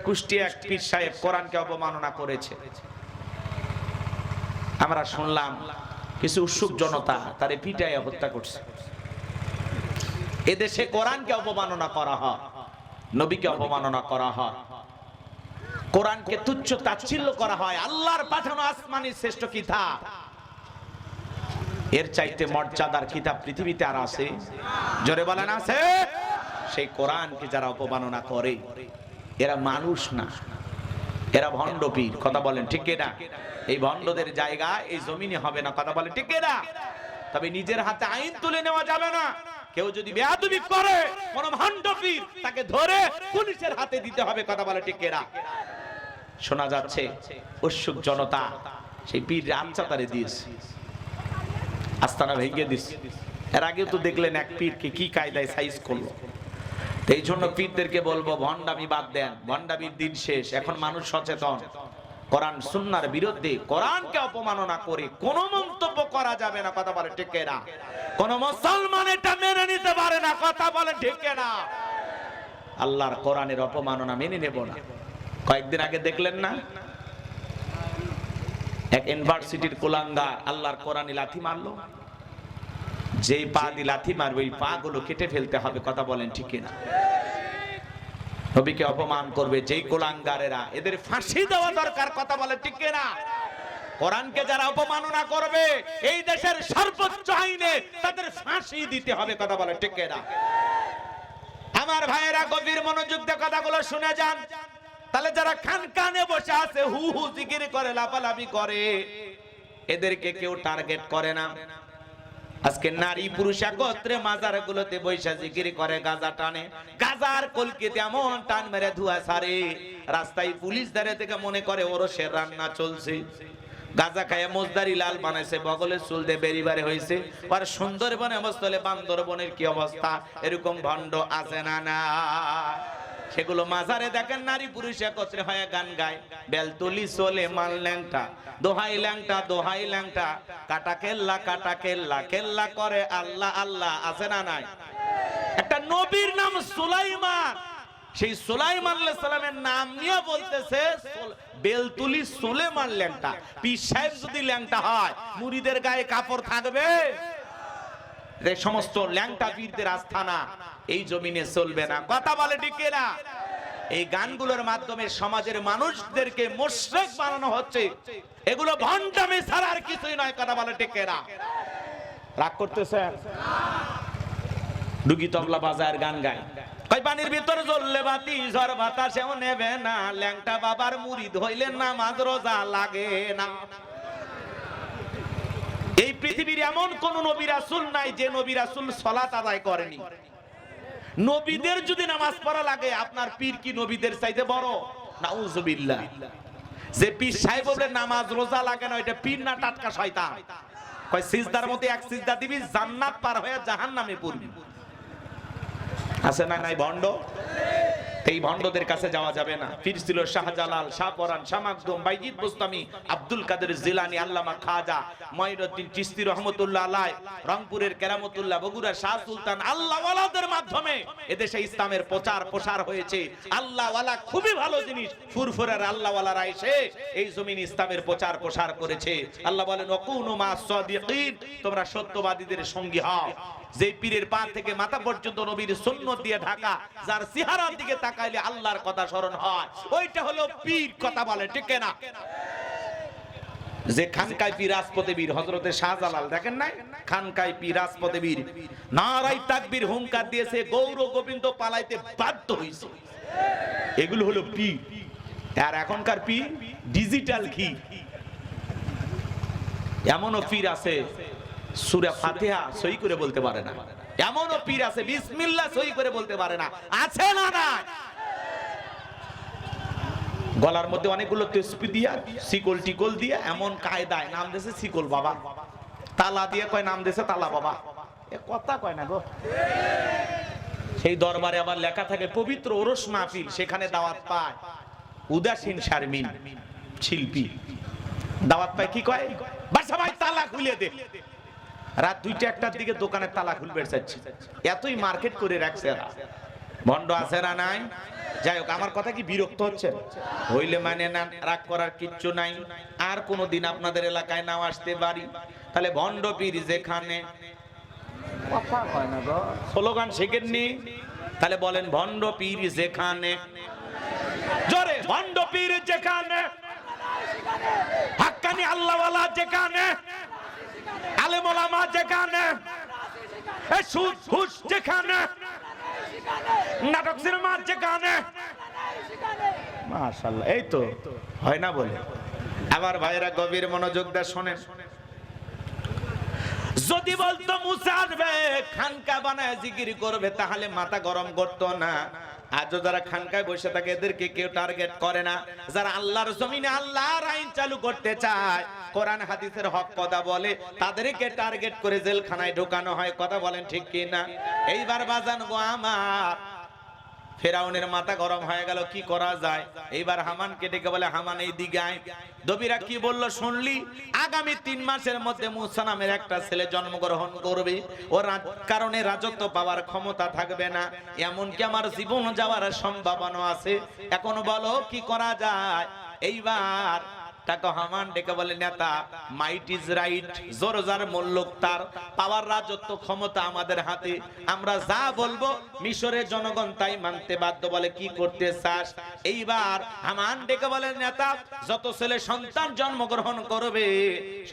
কুষ্টিয়া এক পীর সাহেব কোরআনকে অপমাননা করেছে। আমরা শুনলাম কিছু উৎসুক জনতা তারে পিটাইয়া হত্যা করছে। এদেশে কোরআনকে অপমাননা করা হয়, নবীকে অপমাননা করা হয়, কোরআনকে তুচ্ছ তাচ্ছিল্য করা হয়। আল্লাহর পাঠানো আসমানি শ্রেষ্ঠ কিতাব, এর চাইতে মর্যাদার কিতাব পৃথিবীতে আর আছে? জোরে বলেন আছে? সেই কোরআনকে যারা অপমাননা করে এরা মানুষ না, এরা ভণ্ড পীর। কথা বলেন ঠিক না? এই ভণ্ডদের জায়গা এই জমিনে হবে না। কথা বলেন ঠিক না? তবে নিজের হাতে আইন তুলে নেওয়া যাবে না। কেউ যদি বেয়াদবি করে কোন ভণ্ড পীর তাকে ধরে পুলিশের হাতে দিতে হবে। কথা বলে ঠিক না? শোনা যাচ্ছে উৎসুক জনতা সেই পীর আচ্ছা তারে দিয়েছে, আস্তানা ভেঙে দিচ্ছে। এর আগেও তো দেখলেন এক পীরকে কি কায়দায় সাইজ করলো। এই জন্য পীরদেরকে বলবো ভণ্ডামি বাদ দেন, ভণ্ডামির দিন শেষ। এখন মানুষ সচেতন, কোরআন সুন্নাহর বিরুদ্ধে কোরআনকে অপমাননা করে কোনো মন্তব্য করা যাবে না। কথা বলে ঠিক না? কোন মুসলমান এটা মেনে নিতে পারে না। কথা বলে ঠিক না? আল্লাহর কোরআনের অপমাননা মেনে নেব না। কয়েকদিন আগে দেখলেন না এক ইউনিভার্সিটির কুলাঙ্গার আল্লাহর কোরআনে লাথি মারলো। যেই পা দিয়ে লাথি মারবে ওই পা গুলো কেটে ফেলতে হবে। কথা বলেন ঠিক না? নবীকে অপমান করবে যেই কুলাঙ্গারেরা, এদের ফাঁসি দেওয়া দরকার। কথা বলে ঠিক না? কোরআনকে যারা অপমাননা করবে এই দেশের সর্বোচ্চ আইনে তাদের ফাঁসি দিতে হবে। কথা বলে ঠিক না? আমার ভাইয়েরা গভীর মনোযোগ দিয়ে কথাগুলো শুনে যান। তাহলে যারা খান কানে বসে আছে, হু হু জিকির করে, লাফালাফি করে, এদেরকে কেউ টার্গেট করে না। আজকে নারী পুরুষ একত্রে মাজারগুলোতে বৈশা জিকির করে, গাজা টানে, গাজার কলকিতে এমন টান মেরে ধোয়া ছাড়ে, রাস্তায় পুলিশ দাঁড়িয়ে থেকে মনে করে ওরসের রান্না চলছে। গাজা খায় মোজদারি লাল বানাইছে, বগলের চুল দিয়ে বেরিবারে হয়েছে। আর সুন্দরবনে অবস্থলে বান্দরবনের কি অবস্থা, এরকম ভণ্ড আছে না? না, সেগুলো মাজারে দেখেন নারী পুরুষ একত্রে হয়ে গান গায়, বেলতুলি চলে মাল ল্যাংটা, দোহাই ল্যাংটা, দোহাই ল্যাংটা, কাটা কেল্লা কেল্লা করে আল্লাহ আল্লাহ। আছে না নাই? একটা নবীর নাম সুলাইমান, সেই সুলাইমান আলাইহিস সালামের নাম নিয়ে বলতেছে বেলতুলি সুলেমান ল্যাংটা। পীর সাহেব যদি ল্যাংটা হয় মুরিদের গায়ে কাপড় থাকবে? এই সমস্ত ল্যাংটা পীরদের আস্থানা এই জমিনে চলবে না। কথা বলে ঠিক না? এই গানগুলোর মাধ্যমে সমাজের মানুষদেরকে মুশরিক বানানো হচ্ছে। এগুলো ভণ্ডামি ছাড়া আর কিছুই নয়। কথা বলে ঠিক না? রাগ করতেছেন? ডুগি তবলা বাজার গান গায়, কই পানির ভিতর জ্বললে বাতি ঝড় বাতাসেও নেবে না, ল্যাংটা বাবার মুরিদ হইলে নামাজ রোজা লাগে না। এই পৃথিবীর এমন কোন নবী রাসূল নাই যে নবী রাসূল সালাত আদায় করেনি। নবীদের যদি নামাজ পড়া লাগে, আপনার পীর কি নবীদের চাইতে বড়? নাউজুবিল্লাহ। যে পীর সাহেব বলে নামাজ রোজা লাগে না, এটা পীর না টাটকা শয়তান। কয় সিজদার মধ্যে এক সিজদা দিবি, জান্নাত পার হয়ে জাহান্নামে পড়বি। আছে না নাই ভণ্ড? এই ভণ্ডদের কাছে যাওয়া যাবে না। পীর ছিল শাহজালাল, শাহপরান, শাহ মাকদুম, বাইজিদ বুস্তামি, আব্দুল কাদের জিলানী, আল্লামা খাজা, মঈনুদ্দিন চিশতি রহমাতুল্লাহ আলাইহি, রংপুরের কেরামতুল্লাহ, বগুড়ার শাহ সুলতান। আল্লাহ ওয়ালাদের মাধ্যমে এদেশে ইসলামের প্রচার প্রসার হয়েছে। আল্লাহ ওয়ালা খুবই ভালো জিনিস, ফুরফুরার আল্লাহ ওয়ালারা এসে এই জমিন ইসলামের প্রচার প্রসার করেছে। আল্লাহ বলেন ওয়াকুনু মাস সাদিকিন, তোমরা সত্যবাদীদের সঙ্গী হও। যে পীরের পা থেকে মাথা পর্যন্ত নবীর সুন্নাত দিয়ে ঢাকা, যার চেহারার দিকে তাকাইলে আল্লাহর কথা স্মরণ হয়, ওইটা হলো পীর। কথা বলে ঠিক না? যে খানকায় পীর রাজপথে বীর, হযরতে শাহজালাল দেখেন নাই? খানকায় পীর রাজপথে বীর, নারায়ে তাকবীর হুঙ্কার দিয়েছে, গৌর গোবিন্দ পালাইতে বাধ্য হইছে। এগুলো হলো পীর। আর এখনকার পীর ডিজিটাল কি? এমনও পীর আছে সূরা ফাতিহা সহি করে বলতে পারে না, এমনও পীর আছে বিসমিল্লাহ সহি করে বলতে পারে না। আছে না না? গলার মধ্যে অনেকগুলো তসবিহ দিয়া, শিকল টিকল দিয়া, এমন কায়দায় নাম দিয়েছে শিকল বাবা, তালা দিয়ে কয় নাম দিয়েছে তালা বাবা। এ কথা কয় না গো। সেই দরবারে আবার লেখা থাকে পবিত্র ওরস মাহফিল, সেখানে দাওয়াত পায় উদাসীন শারমিন শিল্পী। দাওয়াত পায় কি কয়? বাসা ভাই তালা খুলে দে। রাত 2টা 1টার দিকে দোকানের তালা খুলবে চাচ্ছে, এতই মার্কেট করে রাখছে এরা। ভণ্ড আছে না নাই? যাই হোক, আমার কথা কি বিরক্ত হচ্ছে? হইলে মানে না, রাগ করার কিচ্ছু নাই। আর কোনদিন আপনাদের এলাকায় নাও আসতে পারি, তাহলে ভণ্ড পীর যেখানে, স্লোগান শিখেননি? তাহলে বলেন ভণ্ড পীর যেখানে, জোরে, ভণ্ড পীর যেখানে, হাক্কানি আল্লাহওয়ালা যেখানে, আলেম ওলামা যেখানে, সুদ ঘুষ যেখানে, নাটক সিনেমা যেখানে, মাশাআল্লাহ, এই তো হয় না বলে। আবার ভাইরা গভীর মনোযোগ দিয়ে শোনেন। যদি বলতো মুসা আসবে খানকা বানায় জিকির করবে, তাহলে মাথা গরম করতো না। আজও যারা খানকায় বসে থাকে এদেরকে কেউ টার্গেট করে না। যারা আল্লাহর জমিনে আল্লাহর আইন চালু করতে চায়, কোরআন হাদিসের হক কথা বলে, তাদেরকে টার্গেট করে জেলখানায় ঢোকানো হয়। কথা বলেন ঠিক কি না? এইবার বাজান গো আমার, ফেরাউনের মাথা গরম হয়ে গেল, কি করা যায়? এইবার হামানকে ডেকে বলে, হামান এই দিকে আয়। দবিরা কি বলল শুনলি? আগামী 3 মাসের মধ্যে মুসা নামের একটা ছেলে জন্মগ্রহণ করবে, ওর কারণে রাজত্ব পাওয়ার ক্ষমতা থাকবে না, এমনকি আমার জীবন যাওয়ার সম্ভাবনা আছে। এখন বলো কি করা যায়? এইবার তাকে হামান ডেকে বলে, নেতা, মাইট ইজ রাইট, জোর যার মূল্যক তার, পাওয়ার রাজত্ব ক্ষমতা আমাদের হাতে, আমরা যা বলবো মিশরের জনগণ তাই মানতে বাধ্য। বলে কি করতে চাস? এইবার হামান ডেকে বলে, নেতা, যত ছেলে সন্তান জন্মগ্রহণ করবে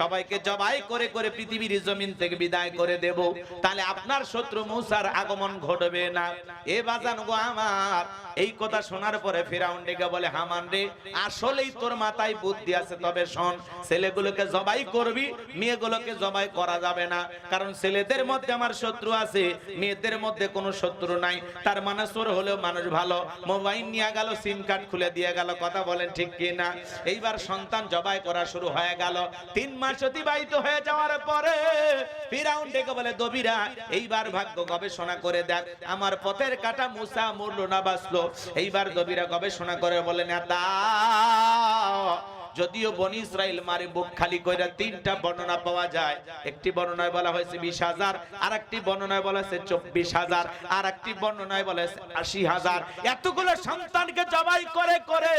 সবাইকে জবাই করে করে পৃথিবীর জমিন থেকে বিদায় করে দেব, তাহলে আপনার শত্রু মূসার আগমন ঘটবে না। এ বাজান গো আমার, এই কথা শোনার পরে ফিরাউন ডেকে বলে, হামান রে, আসলেই তোর মাথায় বুদ্ধি আছে, তবে শোন, ছেলেগুলোকে জবাই করবি, মেয়েগুলোকে জবাই করা যাবে না, কারণ ছেলেদের মধ্যে আমার শত্রু আছে, মেয়েদের মধ্যে কোনো শত্রু নাই। তার মানে চোর হলেও মানুষ ভালো, মোবাইল নিয়ে গেল, সিম কার্ড খুলে দিয়ে গেল। কথা বলেন ঠিক কি না? এইবার সন্তান জবাই করা শুরু হয়ে গেল। 3 মাস অতিবাহিত হয়ে যাওয়ার পরে ফিরাউন ডেকে বলে, দবিরা, এইবার ভাগ্য গবেষণা করে দেখ, আমার পথের কাটা মুসা মরলো না বাঁচলো। এইবার দবিরা গবেষণা করে বলে, নেতা, যদিও বনি ইসরাইল মারি বুক খালি কইরা 3টা বর্ণনা পাওয়া যায়। একটি বর্ণনায় বলা হয়েছে 20,000, আর একটি বর্ণনায় বলা হয়েছে 24,000, আর একটি বর্ণনায় বলা হয়েছে 80,000। এতগুলো সন্তানকে জবাই করে করে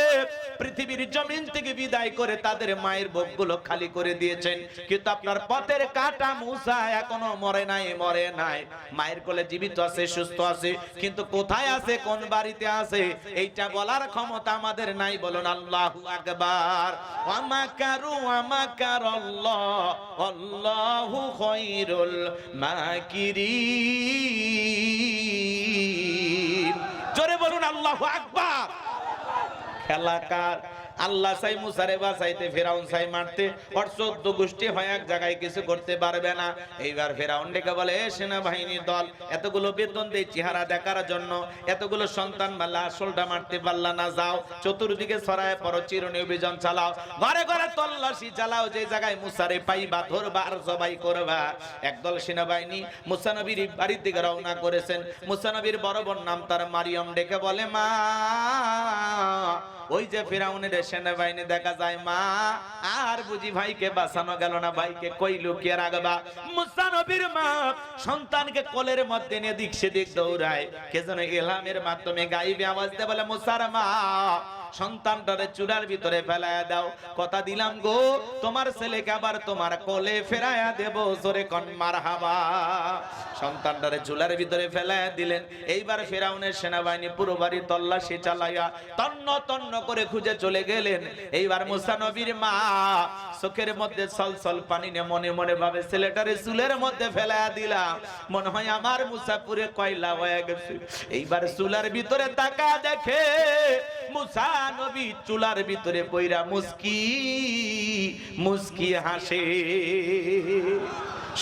পৃথিবীর জমিন থেকে বিদায় করে তাদের মায়ের বুকগুলো খালি করে দিয়েছেন, কিন্তু আপনার পথের কাটা মুসা এখনো মরে নাই, মরে নাই, মায়ের কোলে জীবিত আছে, সুস্থ আছে, কিন্তু কোথায় আছে, কোন বাড়িতে আছে, এইটা বলার ক্ষমতা আমাদের নাই। বলুন আল্লাহু আকবার। ওয়ামাকারু ওয়ামাকারাল্লাহ আল্লাহু খায়রুল মাকিরিন। জোরে বলুন আল্লাহু আকবার। খেলাকার আল্লাহ চাই মুসারে বাঁচাইতে, ফেরাউন চাই মারতে, ওর 14 গোষ্ঠী হয় এক জায়গায় কিছু করতে পারবে না। এইবার ফেরাউন ডেকে বলে, সেনাবাহিনীর দল, এতগুলো বেতন দেই চেহারা দেখার জন্য, এতগুলো সন্তান মারলা, আসলটা মারতে পারলা না, যাও চতুর্দিকে ছড়ায় পড়ো, চিরুনি অভিযান চালাও, ঘরে ঘরে তল্লাশি চালাও, যে জায়গায় মুসারে পাইবা ধরবা আর জবাই করবা। একদল সেনাবাহিনী মুসা নবীর বাড়ির দিকে রওনা করেছেন। মুসা নবীর বড় বোন নাম তার মারিয়ম, ডেকে বলে, মা, ওই যে ফিরাউনের সেনাবাহিনী দেখা যায়, মা, আর বুঝি ভাইকে বাঁচানো গেল না, ভাইকে কই লুকিয়ে রাখবা? মুসা নবীর মা সন্তানকে কোলের মধ্যে নিয়ে দিক সেদিক দৌড়ায়, কে যেন ইলহামের মাধ্যমে গাইবে আওয়াজ দিয়ে বলে, মুসার মা, সন্তানটারে চুলার ভিতরে ফেলায়া দাও, কথা দিলাম গো, তোমার ছেলেকে আবার তোমার কোলে ফেরায়া দেব, জোরে কোন মারহাবা। সন্তানটারে চুলার ভিতরে ফেলায়া দিলেন। এইবার ফিরাউনের সেনাবাহিনী পুরো বাড়ি তল্লাশি চালাইয়া তন্ন তন্ন করে খুঁজে চলে গেলেন। এইবার মুসা নবীর মা চোখের মধ্যে ছলছল পানি নিয়ে মনে মনে ভাবে, ছেলেটারে চুলের মধ্যে ফেলায়া দিলাম, মনে হয় আমার মুসাপুরে কয়লা হয়ে গেছে। এইবার চুলার ভিতরে তাকা দেখে মুসা নবী চুলার ভিতরে পইরা মুস্কি মুস্কি হাসে।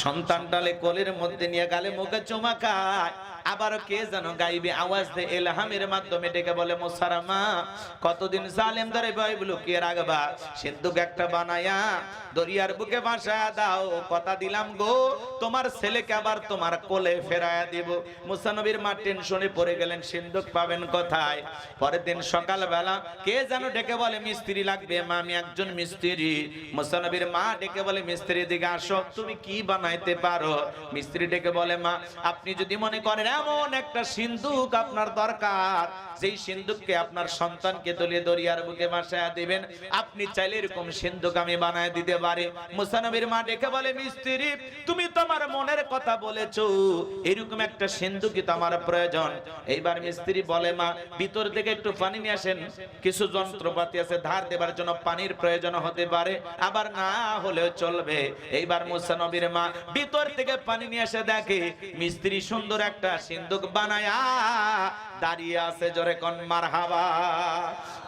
সন্তানটালে কোলের মধ্যে নিয়ে গালে মুখে চুমা খায়। আবার কে যেন গাইবে আওয়াজ দিয়ে ইলহামের মাধ্যমে ডেকে বলে, মুসার মা, কতদিন জালেমদের ভয় লুকিয়ে রাখবা, সিন্ধুক একটা বানায়া দরিয়ার বুকে ভাসায়া দাও, কথা দিলাম গো, তোমার ছেলেকে আবার তোমার কোলে ফেরায়া দিব। মুসা নবীর মা টেনশনে পড়ে গেলেন, সিন্ধুক পাবেন কোথায়? পরের দিন সকালবেলা কে যেন ডেকে বলে, মিস্ত্রি লাগবে। মা, আমি একজন মিস্ত্রি। মুসা নবীর মা ডেকে বলে, মিস্ত্রির দিকে আসো, তুমি কি বানাইতে পারো? মিস্ত্রি ডেকে বলে, মা, আপনি যদি মনে করেন এমন একটা সিন্দুক আপনার দরকার, যেই সিন্দুককে আপনার সন্তানকে দলিয়ে দরিয়ার বুকে ভাসায়া দিবেন। আপনি চাইলে এরকম সিন্দুক আমি বানায় দিতে পারি। মুসা নবীর মা ডেকে বলে, মিস্ত্রি তুমি তোমার মনের কথা বলেছো, এরকম একটা সিন্দুকই তো আমার প্রয়োজন। এইবার মিস্ত্রি বলে, মা ভিতর থেকে একটু পানি নিয়ে আসেন, কিছু যন্ত্রপাতি আছে ধার দেবার জন্য পানির প্রয়োজন হতে পারে, আবার না হলেও চলবে। এইবার মুসা নবীর মা ভিতর থেকে পানি নিয়ে এসে দেখে মিস্ত্রি সুন্দর একটা সিন্দুক বানায়া দাঁড়িয়ে আছে। জোরে কোন মারহাবা।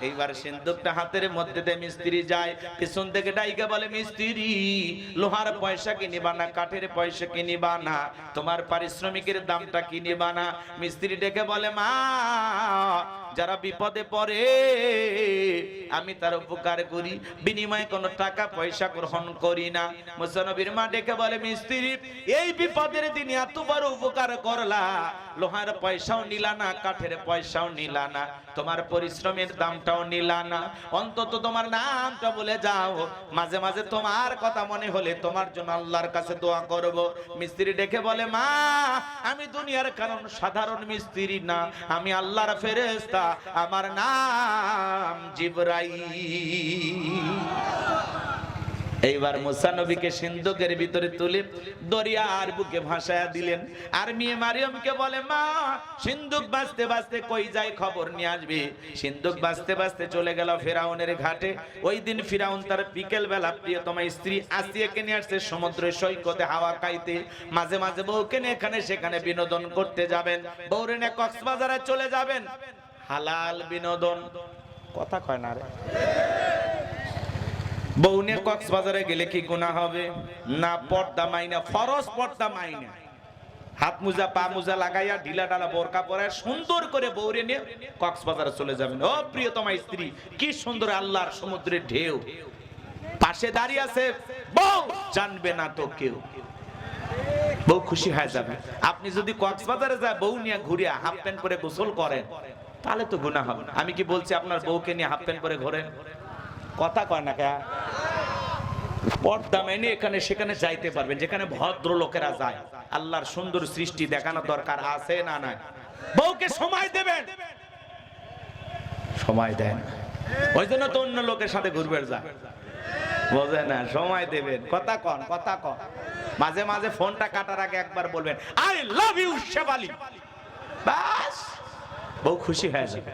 এইবার সিন্দুকটা হাতের মধ্যে দিয়ে মিস্ত্রি যায়, পিছন থেকে ডাইকে বলে, মিস্ত্রি লোহার পয়সা কি নিবা না, কাঠের পয়সা কি নিবা না, তোমার পারিশ্রমিকের দামটা কি নিবা না? মিস্ত্রি ডেকে বলে, মা যারা বিপদে পড়ে আমি তার উপকার করি, বিনিময়ে কোনো টাকা পয়সা গ্রহণ করি না। মুসা নবীর মা ডেকে বলে, মিস্ত্রি এই বিপদের দিনে এত বড় উপকার করলা, লোহার পয়সাও নিলা না, কাঠের পয়সাও নিলা না, তোমার পরিশ্রমের দামটাও নিলা না, অন্তত তোমার নামটা বলে যাও, মাঝে মাঝে তোমার কথা মনে হলে তোমার জন্য আল্লাহর কাছে দোয়া করব। মিস্ত্রি ডেকে বলে, মা আমি দুনিয়ার কারণ সাধারণ মিস্ত্রি না, আমি আল্লাহর ফেরেশতা, আমার নাম জিবরাইল। এইবার মুসা নবীকে সিন্দুকের ভিতরে তুলে দরিয়ার বুকে ভাসায়া দিলেন। আর মেয়ে মারিয়মকে বলে, মা সিন্দুক বাজতে বাজতে কই যায় খবর নিয়ে আসবে। সিন্দুক বাজতে বাজতে চলে গেল ফিরাউনের ঘাটে। ওই দিন ফিরাউন তার বিকেল বেলা প্রিয়তমা স্ত্রী আসিয়াকে নিয়ে আসছে সমুদ্রের সৈকতে হাওয়া খাইতে। মাঝে মাঝে বউকে নিয়ে এখানে সেখানে বিনোদন করতে যাবেন, বউরে নিয়ে কক্সবাজারে চলে যাবেন। হালাল বিনোদন, কথা কয় না রে। বউ নিয়ে কক্সবাজারে গেলে কি গুনাহ হবে? না, পর্দা মাইনা, ফরজ পর্দা মাইনা, হাত মোজা পা মোজা লাগাইয়া ঢিলা ঢালা বোরকা পরায় সুন্দর করে বউরে নিয়ে কক্সবাজারে চলে যাবেন। ও প্রিয়তমা স্ত্রী, কি সুন্দর আল্লাহর সমুদ্রের ঢেউ, পাশে দাঁড়িয়ে আছে বউ, জানবে না তো কেউ, বউ খুশি হয়ে যাবে। আপনি যদি কক্সবাজারে যায় বউ নিয়ে ঘুরিয়া হাফ প্যান্ট পরে গোসল করেন, তাহলে তো গুনাহ হবে না। আমি কি বলছি আপনার বউকে নিয়ে হাফ প্যান্ট পরে ঘোরেন? কথা কয় না কে? পর্দা মেনে এখানে সেখানে যাইতে পারবেন, যেখানে ভদ্র লোকেরা যায়। আল্লাহর সুন্দর সৃষ্টি দেখানো দরকার আছে না নাই? বউকে সময় দেবেন, সময় দেন, ওই জন্য তো অন্য লোকের সাথে ঘুরবে যায়, বোঝে না? সময় দেবেন। কথা কন, কথা কন। মাঝে মাঝে ফোনটা কাটার আগে একবার বলবেন, আই লাভ ইউ শেফালি, বাস বউ খুশি হয়ে যাবে।